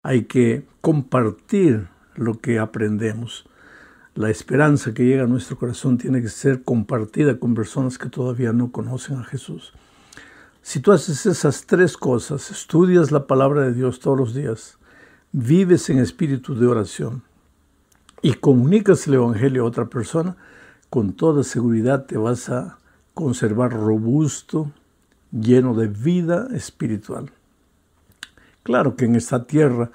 Hay que compartir lo que aprendemos. La esperanza que llega a nuestro corazón tiene que ser compartida con personas que todavía no conocen a Jesús. Si tú haces esas tres cosas, estudias la palabra de Dios todos los días, vives en espíritu de oración y comunicas el evangelio a otra persona, con toda seguridad te vas a conservar robusto, lleno de vida espiritual. Claro que en esta tierra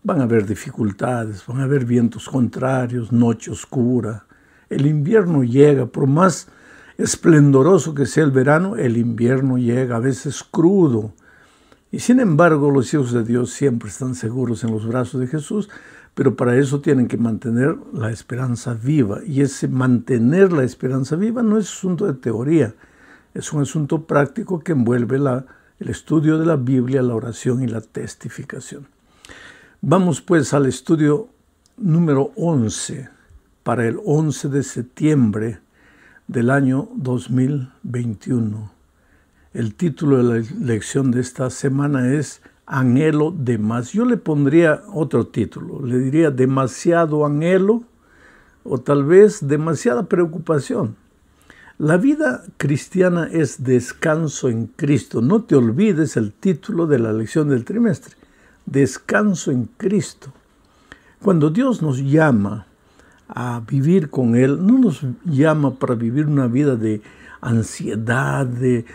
van a haber dificultades, van a haber vientos contrarios, noche oscura. El invierno llega, por más esplendoroso que sea el verano, el invierno llega, a veces crudo. Y sin embargo, los hijos de Dios siempre están seguros en los brazos de Jesús, pero para eso tienen que mantener la esperanza viva. Y ese mantener la esperanza viva no es asunto de teoría, es un asunto práctico que envuelve el estudio de la Biblia, la oración y la testificación. Vamos pues al estudio número 11 para el 11 de septiembre del año 2021. El título de la lección de esta semana es Anhelo de más. Yo le pondría otro título, le diría demasiado anhelo o tal vez demasiada preocupación. La vida cristiana es descanso en Cristo. No te olvides el título de la lección del trimestre. Descanso en Cristo. Cuando Dios nos llama a vivir con Él, no nos llama para vivir una vida de ansiedad, de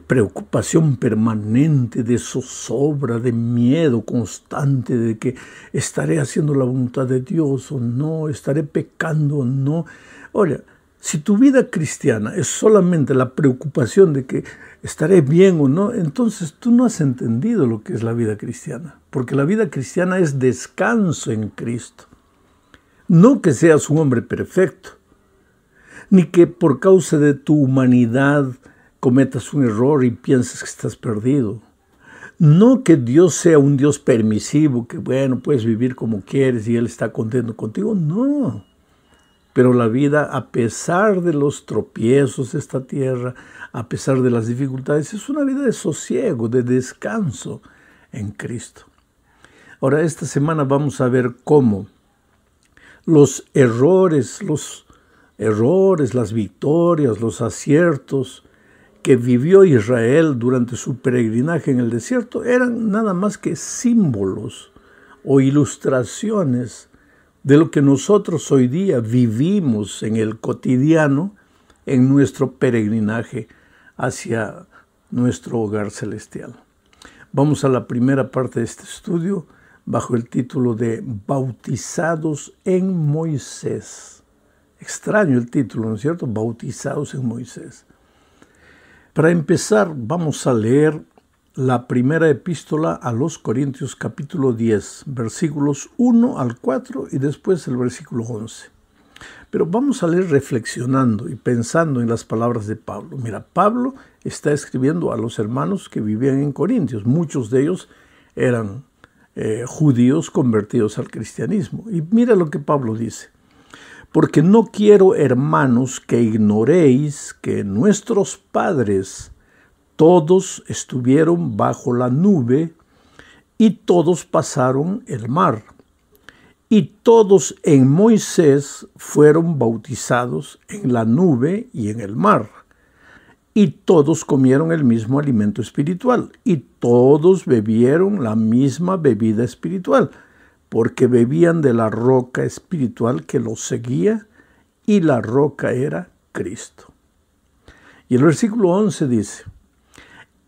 preocupación permanente, de zozobra, de miedo constante, de que estaré haciendo la voluntad de Dios o no, estaré pecando o no. Oye, si tu vida cristiana es solamente la preocupación de que estaré bien o no, entonces tú no has entendido lo que es la vida cristiana, porque la vida cristiana es descanso en Cristo. No que seas un hombre perfecto, ni que por causa de tu humanidad cometas un error y pienses que estás perdido. No que Dios sea un Dios permisivo, que bueno, puedes vivir como quieres y Él está contento contigo. No. Pero la vida, a pesar de los tropiezos de esta tierra, a pesar de las dificultades, es una vida de sosiego, de descanso en Cristo. Ahora, esta semana vamos a ver cómo los errores, las victorias, los aciertos que vivió Israel durante su peregrinaje en el desierto eran nada más que símbolos o ilustraciones de lo que nosotros hoy día vivimos en el cotidiano, en nuestro peregrinaje hacia nuestro hogar celestial. Vamos a la primera parte de este estudio bajo el título de Bautizados en Moisés. Extraño el título, ¿no es cierto? Bautizados en Moisés. Para empezar, vamos a leer la primera epístola a los Corintios capítulo 10, versículos 1 al 4 y después el versículo 11. Pero vamos a leer reflexionando y pensando en las palabras de Pablo. Mira, Pablo está escribiendo a los hermanos que vivían en Corintios. Muchos de ellos eran judíos convertidos al cristianismo. Y mira lo que Pablo dice. Porque no quiero, hermanos, que ignoréis que nuestros padres todos estuvieron bajo la nube y todos pasaron el mar. Y todos en Moisés fueron bautizados en la nube y en el mar. Y todos comieron el mismo alimento espiritual. Y todos bebieron la misma bebida espiritual, porque bebían de la roca espiritual que los seguía, y la roca era Cristo. Y el versículo 11 dice,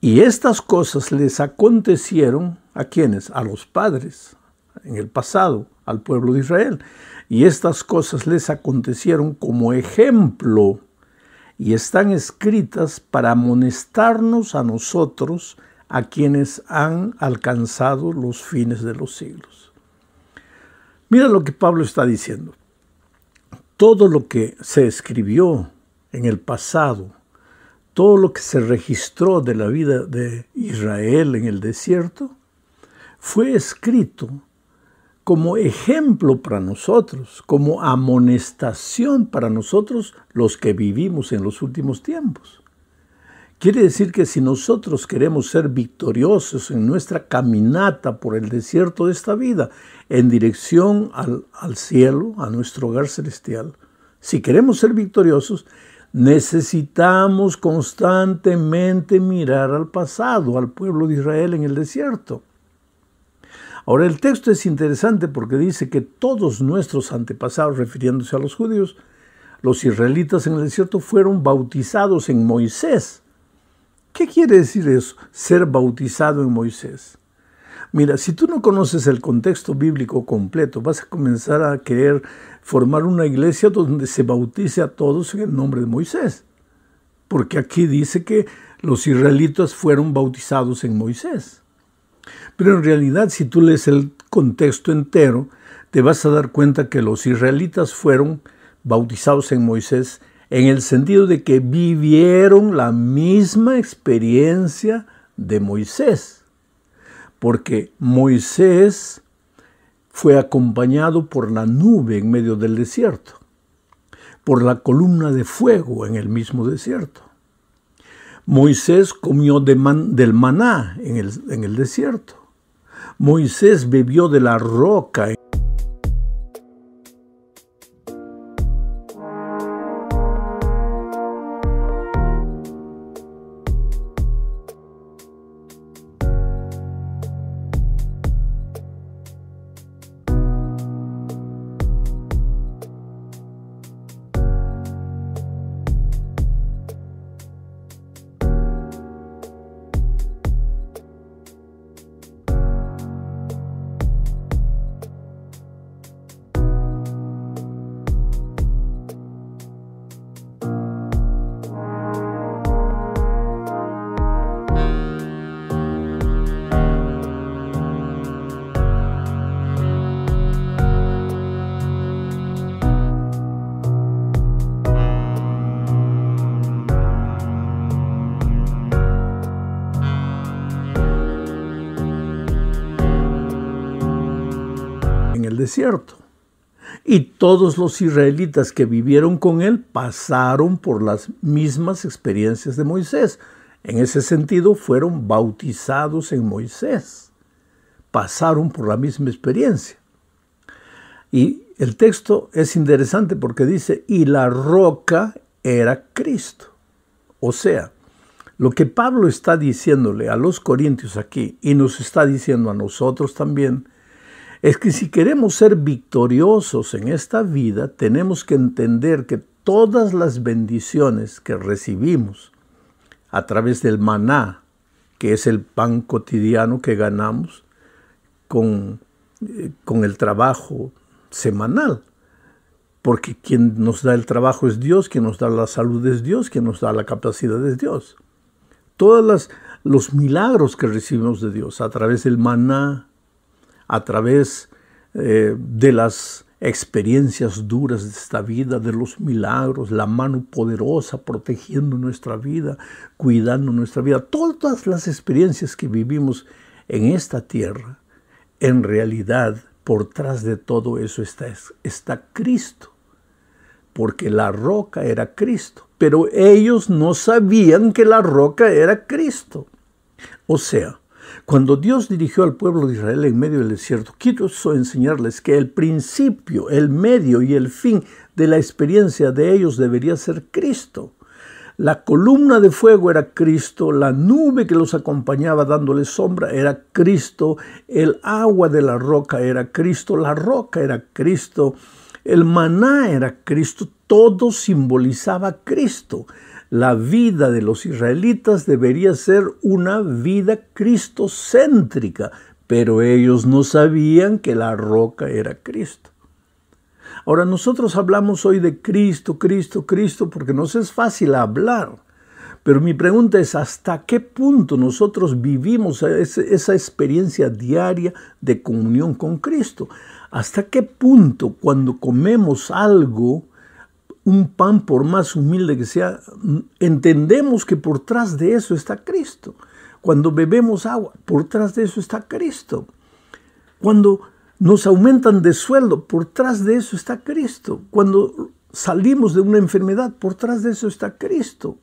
y estas cosas les acontecieron, ¿a quiénes? A los padres, en el pasado, al pueblo de Israel. Y estas cosas les acontecieron como ejemplo, y están escritas para amonestarnos a nosotros, a quienes han alcanzado los fines de los siglos. Mira lo que Pablo está diciendo. Todo lo que se escribió en el pasado, todo lo que se registró de la vida de Israel en el desierto, fue escrito como ejemplo para nosotros, como amonestación para nosotros los que vivimos en los últimos tiempos. Quiere decir que si nosotros queremos ser victoriosos en nuestra caminata por el desierto de esta vida, en dirección al cielo, a nuestro hogar celestial, si queremos ser victoriosos, necesitamos constantemente mirar al pasado, al pueblo de Israel en el desierto. Ahora, el texto es interesante porque dice que todos nuestros antepasados, refiriéndose a los judíos, los israelitas en el desierto, fueron bautizados en Moisés. ¿Qué quiere decir eso? Ser bautizado en Moisés. Mira, si tú no conoces el contexto bíblico completo, vas a comenzar a querer formar una iglesia donde se bautice a todos en el nombre de Moisés. Porque aquí dice que los israelitas fueron bautizados en Moisés. Pero en realidad, si tú lees el contexto entero, te vas a dar cuenta que los israelitas fueron bautizados en Moisés en el sentido de que vivieron la misma experiencia de Moisés. Porque Moisés fue acompañado por la nube en medio del desierto, por la columna de fuego en el mismo desierto. Moisés comió del maná en el desierto. Moisés bebió de la roca. En el desierto. Y todos los israelitas que vivieron con él pasaron por las mismas experiencias de Moisés. En ese sentido, fueron bautizados en Moisés. Pasaron por la misma experiencia. Y el texto es interesante porque dice, y la roca era Cristo. O sea, lo que Pablo está diciéndole a los corintios aquí, y nos está diciendo a nosotros también, es que si queremos ser victoriosos en esta vida, tenemos que entender que todas las bendiciones que recibimos a través del maná, que es el pan cotidiano que ganamos con el trabajo semanal, porque quien nos da el trabajo es Dios, quien nos da la salud es Dios, quien nos da la capacidad es Dios. Todos los milagros que recibimos de Dios a través del maná, a través de las experiencias duras de esta vida, de los milagros, la mano poderosa protegiendo nuestra vida, cuidando nuestra vida. Todas las experiencias que vivimos en esta tierra, en realidad, por tras de todo eso está Cristo, porque la roca era Cristo. Pero ellos no sabían que la roca era Cristo. O sea, cuando Dios dirigió al pueblo de Israel en medio del desierto, quiero enseñarles que el principio, el medio y el fin de la experiencia de ellos debería ser Cristo. La columna de fuego era Cristo, la nube que los acompañaba dándoles sombra era Cristo, el agua de la roca era Cristo, la roca era Cristo, el maná era Cristo, todo simbolizaba a Cristo. La vida de los israelitas debería ser una vida cristocéntrica, pero ellos no sabían que la roca era Cristo. Ahora, nosotros hablamos hoy de Cristo, Cristo, Cristo, porque nos es fácil hablar. Pero mi pregunta es, ¿hasta qué punto nosotros vivimos esa experiencia diaria de comunión con Cristo? ¿Hasta qué punto cuando comemos algo, un pan por más humilde que sea, entendemos que por tras de eso está Cristo? Cuando bebemos agua, por tras de eso está Cristo. Cuando nos aumentan de sueldo, por tras de eso está Cristo. Cuando salimos de una enfermedad, por tras de eso está Cristo.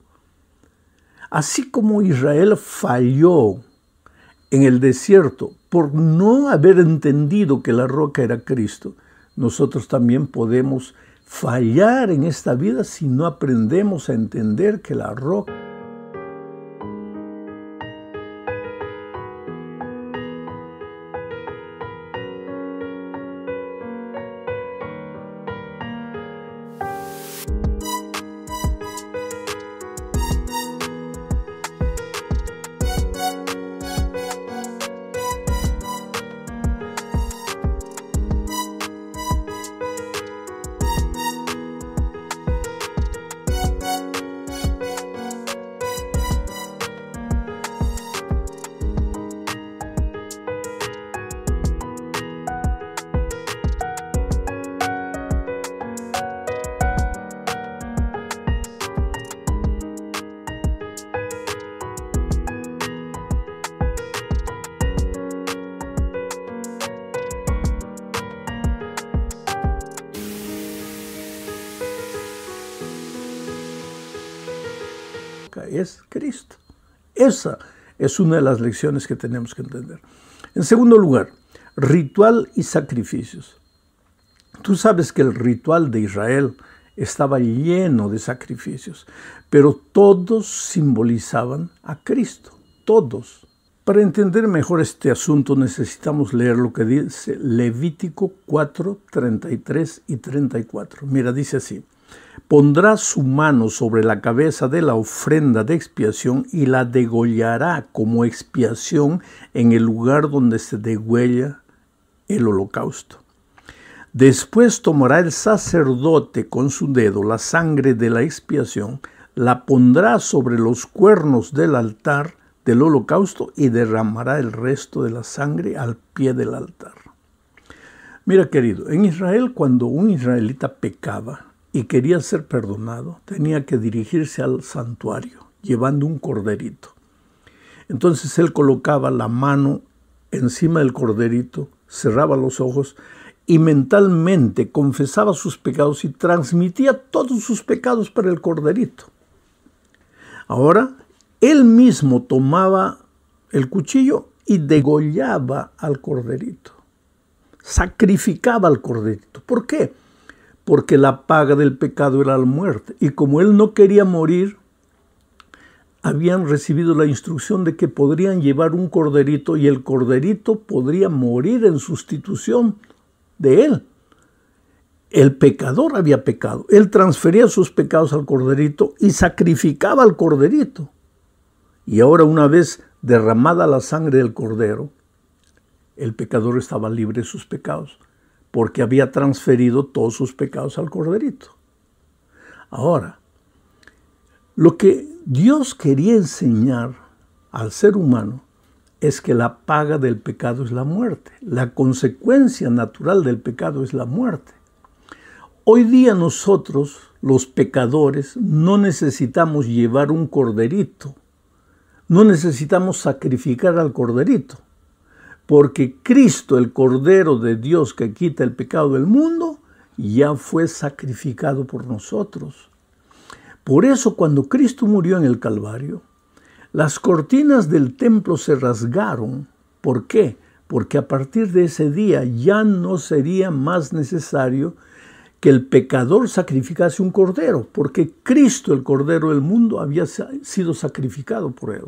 Así como Israel falló en el desierto por no haber entendido que la roca era Cristo, nosotros también podemos fallar en esta vida si no aprendemos a entender que la roca es Cristo. Esa es una de las lecciones que tenemos que entender. En segundo lugar, ritual y sacrificios. Tú sabes que el ritual de Israel estaba lleno de sacrificios, pero todos simbolizaban a Cristo, todos. Para entender mejor este asunto necesitamos leer lo que dice Levítico 4, 33 y 34. Mira, dice así: pondrá su mano sobre la cabeza de la ofrenda de expiación y la degollará como expiación en el lugar donde se degüella el holocausto. Después tomará el sacerdote con su dedo la sangre de la expiación, la pondrá sobre los cuernos del altar del holocausto y derramará el resto de la sangre al pie del altar. Mira, querido, en Israel, cuando un israelita pecaba y quería ser perdonado, tenía que dirigirse al santuario llevando un corderito. Entonces él colocaba la mano encima del corderito, cerraba los ojos y mentalmente confesaba sus pecados y transmitía todos sus pecados para el corderito. Ahora, él mismo tomaba el cuchillo y degollaba al corderito. Sacrificaba al corderito. ¿Por qué? Porque la paga del pecado era la muerte. Y como él no quería morir, habían recibido la instrucción de que podrían llevar un corderito y el corderito podría morir en sustitución de él. El pecador había pecado. Él transfería sus pecados al corderito y sacrificaba al corderito. Y ahora, una vez derramada la sangre del cordero, el pecador estaba libre de sus pecados, porque había transferido todos sus pecados al corderito. Ahora, lo que Dios quería enseñar al ser humano es que la paga del pecado es la muerte. La consecuencia natural del pecado es la muerte. Hoy día nosotros, los pecadores, no necesitamos llevar un corderito. No necesitamos sacrificar al corderito. Porque Cristo, el Cordero de Dios que quita el pecado del mundo, ya fue sacrificado por nosotros. Por eso, cuando Cristo murió en el Calvario, las cortinas del templo se rasgaron. ¿Por qué? Porque a partir de ese día ya no sería más necesario que el pecador sacrificase un cordero, porque Cristo, el Cordero del mundo, había sido sacrificado por él.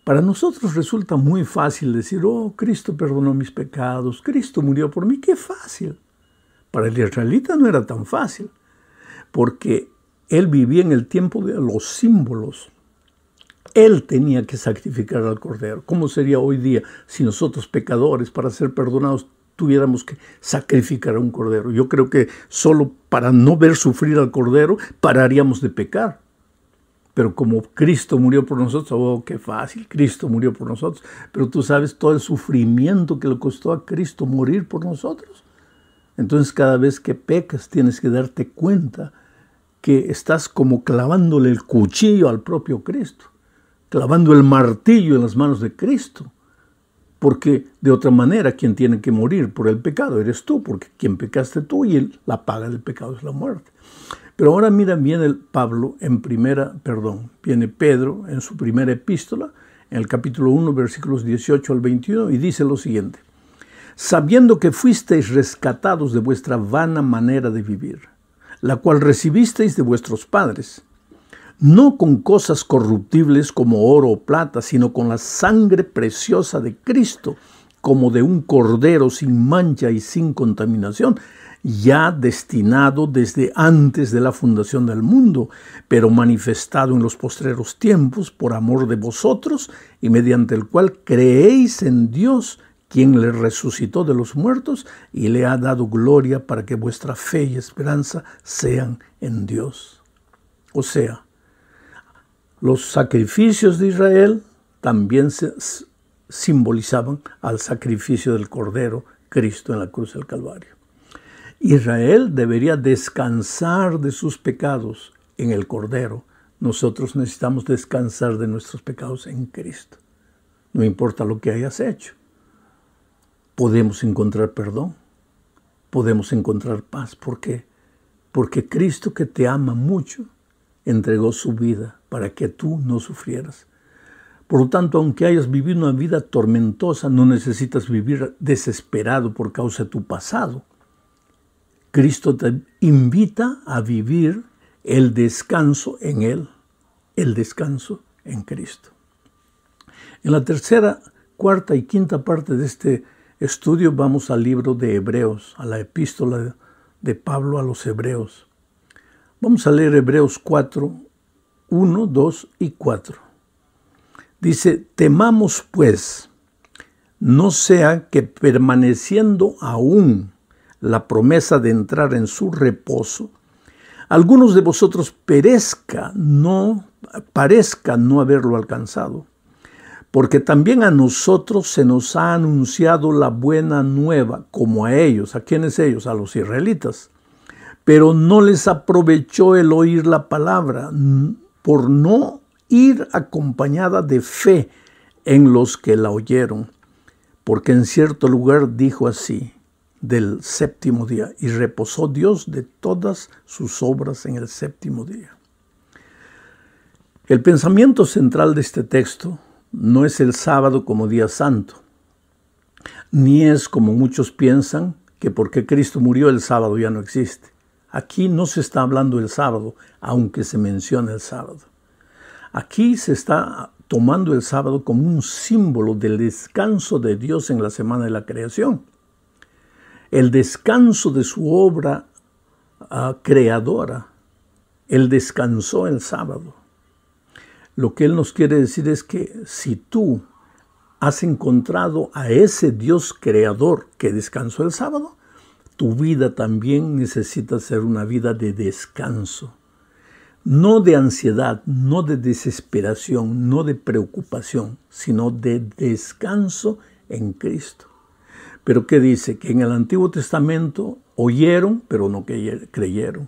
Para nosotros resulta muy fácil decir: oh, Cristo perdonó mis pecados, Cristo murió por mí. ¡Qué fácil! Para el israelita no era tan fácil, porque él vivía en el tiempo de los símbolos. Él tenía que sacrificar al cordero. ¿Cómo sería hoy día si nosotros, pecadores, para ser perdonados, tuviéramos que sacrificar a un cordero? Yo creo que solo para no ver sufrir al cordero pararíamos de pecar. Pero como Cristo murió por nosotros, oh, qué fácil, Cristo murió por nosotros. Pero tú sabes todo el sufrimiento que le costó a Cristo morir por nosotros. Entonces, cada vez que pecas tienes que darte cuenta que estás como clavándole el cuchillo al propio Cristo, clavando el martillo en las manos de Cristo. Porque de otra manera, quien tiene que morir por el pecado eres tú, porque quien pecaste tú y la paga del pecado es la muerte. Pero ahora mira, viene viene Pedro en su primera epístola, en el capítulo 1, versículos 18 al 21, y dice lo siguiente: sabiendo que fuisteis rescatados de vuestra vana manera de vivir, la cual recibisteis de vuestros padres, no con cosas corruptibles como oro o plata, sino con la sangre preciosa de Cristo, como de un cordero sin mancha y sin contaminación, ya destinado desde antes de la fundación del mundo, pero manifestado en los postreros tiempos por amor de vosotros, y mediante el cual creéis en Dios, quien le resucitó de los muertos y le ha dado gloria, para que vuestra fe y esperanza sean en Dios. O sea, los sacrificios de Israel también simbolizaban al sacrificio del Cordero, Cristo en la cruz del Calvario. Israel debería descansar de sus pecados en el Cordero. Nosotros necesitamos descansar de nuestros pecados en Cristo. No importa lo que hayas hecho. Podemos encontrar perdón. Podemos encontrar paz. ¿Por qué? Porque Cristo, que te ama mucho, entregó su vida para que tú no sufrieras. Por lo tanto, aunque hayas vivido una vida tormentosa, no necesitas vivir desesperado por causa de tu pasado. Cristo te invita a vivir el descanso en Él, el descanso en Cristo. En la tercera, cuarta y quinta parte de este estudio vamos al libro de Hebreos, a la epístola de Pablo a los Hebreos. Vamos a leer Hebreos 4, 1, 2 y 4. Dice: temamos pues, no sea que permaneciendo aún la promesa de entrar en su reposo, algunos de vosotros parezca no haberlo alcanzado. Porque también a nosotros se nos ha anunciado la buena nueva, como a ellos. ¿A quiénes ellos? A los israelitas. Pero no les aprovechó el oír la palabra, por no ir acompañada de fe en los que la oyeron. Porque en cierto lugar dijo así, del séptimo día, y reposó Dios de todas sus obras en el séptimo día. El pensamiento central de este texto no es el sábado como día santo, ni es como muchos piensan que porque Cristo murió el sábado ya no existe. Aquí no se está hablando del sábado, aunque se menciona el sábado. Aquí se está tomando el sábado como un símbolo del descanso de Dios en la semana de la creación. El descanso de su obra creadora. Él descansó el sábado. Lo que Él nos quiere decir es que si tú has encontrado a ese Dios creador que descansó el sábado, tu vida también necesita ser una vida de descanso. No de ansiedad, no de desesperación, no de preocupación, sino de descanso en Cristo. Pero ¿qué dice? Que en el Antiguo Testamento oyeron, pero no creyeron.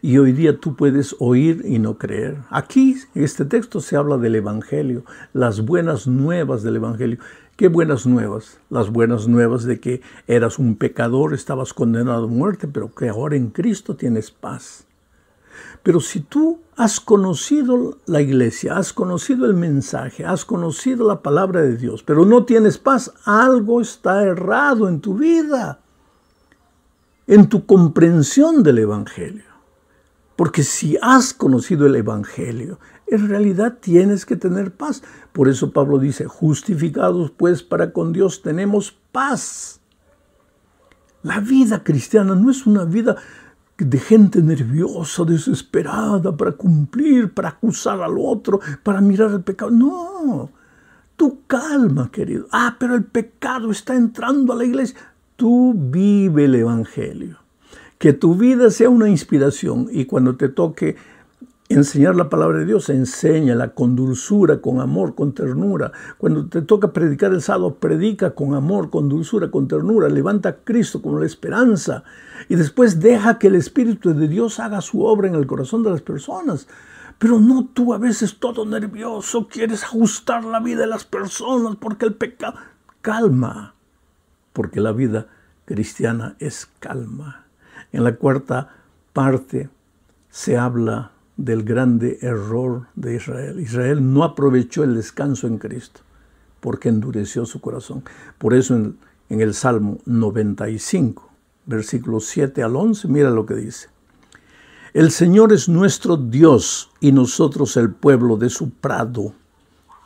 Y hoy día tú puedes oír y no creer. Aquí, en este texto, se habla del Evangelio, las buenas nuevas del Evangelio. ¿Qué buenas nuevas? Las buenas nuevas de que eras un pecador, estabas condenado a muerte, pero que ahora en Cristo tienes paz. Pero si tú has conocido la iglesia, has conocido el mensaje, has conocido la palabra de Dios, pero no tienes paz, algo está errado en tu vida, en tu comprensión del Evangelio. Porque si has conocido el Evangelio, en realidad tienes que tener paz. Por eso Pablo dice, justificados pues para con Dios tenemos paz. La vida cristiana no es una vida de gente nerviosa, desesperada para cumplir, para acusar al otro, para mirar el pecado. No, tú calma, querido. Pero el pecado está entrando a la iglesia. Tú vive el Evangelio. Que tu vida sea una inspiración y cuando te toque enseñar la palabra de Dios, enséñala con dulzura, con amor, con ternura. Cuando te toca predicar el sábado, predica con amor, con dulzura, con ternura. Levanta a Cristo como la esperanza y después deja que el Espíritu de Dios haga su obra en el corazón de las personas. Pero no tú a veces todo nervioso, quieres ajustar la vida de las personas porque el pecado... Calma, porque la vida cristiana es calma. En la cuarta parte se habla del grande error de Israel. Israel no aprovechó el descanso en Cristo porque endureció su corazón. Por eso en el Salmo 95, versículos 7 al 11, mira lo que dice. El Señor es nuestro Dios y nosotros el pueblo de su prado.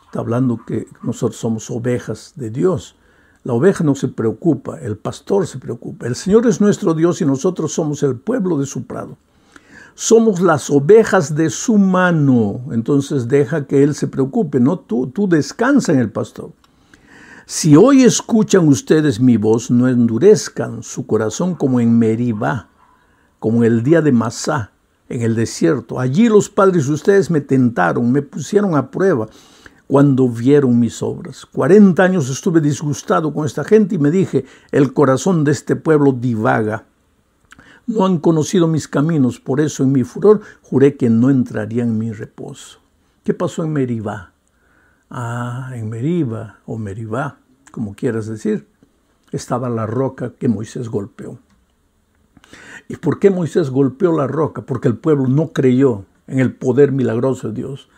Está hablando que nosotros somos ovejas de Dios. La oveja no se preocupa, el pastor se preocupa. El Señor es nuestro Dios y nosotros somos el pueblo de su prado. Somos las ovejas de su mano. Entonces deja que Él se preocupe, no tú descansa en el pastor. Si hoy escuchan ustedes mi voz, no endurezcan su corazón como en Meribá, como en el día de Masá, en el desierto. Allí los padres de ustedes me tentaron, me pusieron a prueba cuando vieron mis obras. 40 años estuve disgustado con esta gente y me dije, el corazón de este pueblo divaga. No han conocido mis caminos, por eso en mi furor juré que no entrarían en mi reposo. ¿Qué pasó en Meribá? En Meribá o Meribá, como quieras decir, estaba la roca que Moisés golpeó. ¿Y por qué Moisés golpeó la roca? Porque el pueblo no creyó en el poder milagroso de Dios.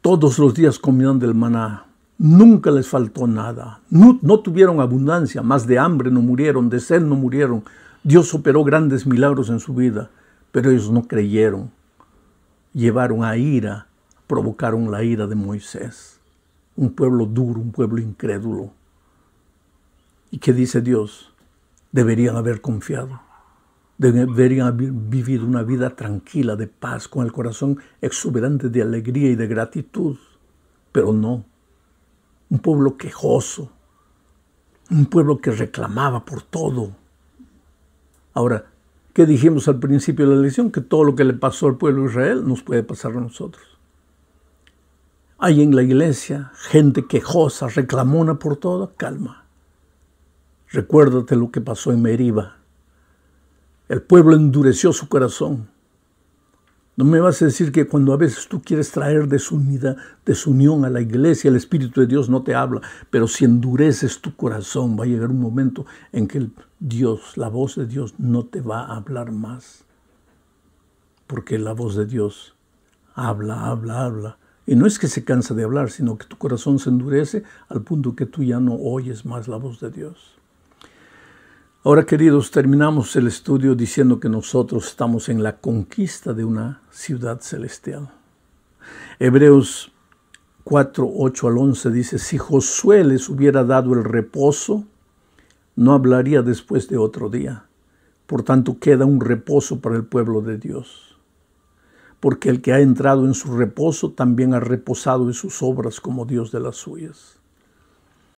Todos los días comían del maná. Nunca les faltó nada. No tuvieron abundancia, más de hambre no murieron, de sed no murieron. Dios operó grandes milagros en su vida, pero ellos no creyeron. Llevaron a ira, provocaron la ira de Moisés. Un pueblo duro, un pueblo incrédulo. ¿Y qué dice Dios? Deberían haber confiado. Deberían haber vivido una vida tranquila, de paz, con el corazón exuberante de alegría y de gratitud. Pero no. Un pueblo quejoso. Un pueblo que reclamaba por todo. Ahora, ¿qué dijimos al principio de la lección? Que todo lo que le pasó al pueblo de Israel nos puede pasar a nosotros. Hay en la iglesia gente quejosa, reclamona por todo. Calma. Recuérdate lo que pasó en Meribá. El pueblo endureció su corazón. No me vas a decir que cuando a veces tú quieres traer desunión a la iglesia, el Espíritu de Dios no te habla, pero si endureces tu corazón, va a llegar un momento en que la voz de Dios no te va a hablar más. Porque la voz de Dios habla. Y no es que se cansa de hablar, sino que tu corazón se endurece al punto que tú ya no oyes más la voz de Dios. Ahora, queridos, terminamos el estudio diciendo que nosotros estamos en la conquista de una ciudad celestial. Hebreos 4, 8 al 11 dice, si Josué les hubiera dado el reposo, no hablaría después de otro día. Por tanto, queda un reposo para el pueblo de Dios. Porque el que ha entrado en su reposo también ha reposado de sus obras como Dios de las suyas.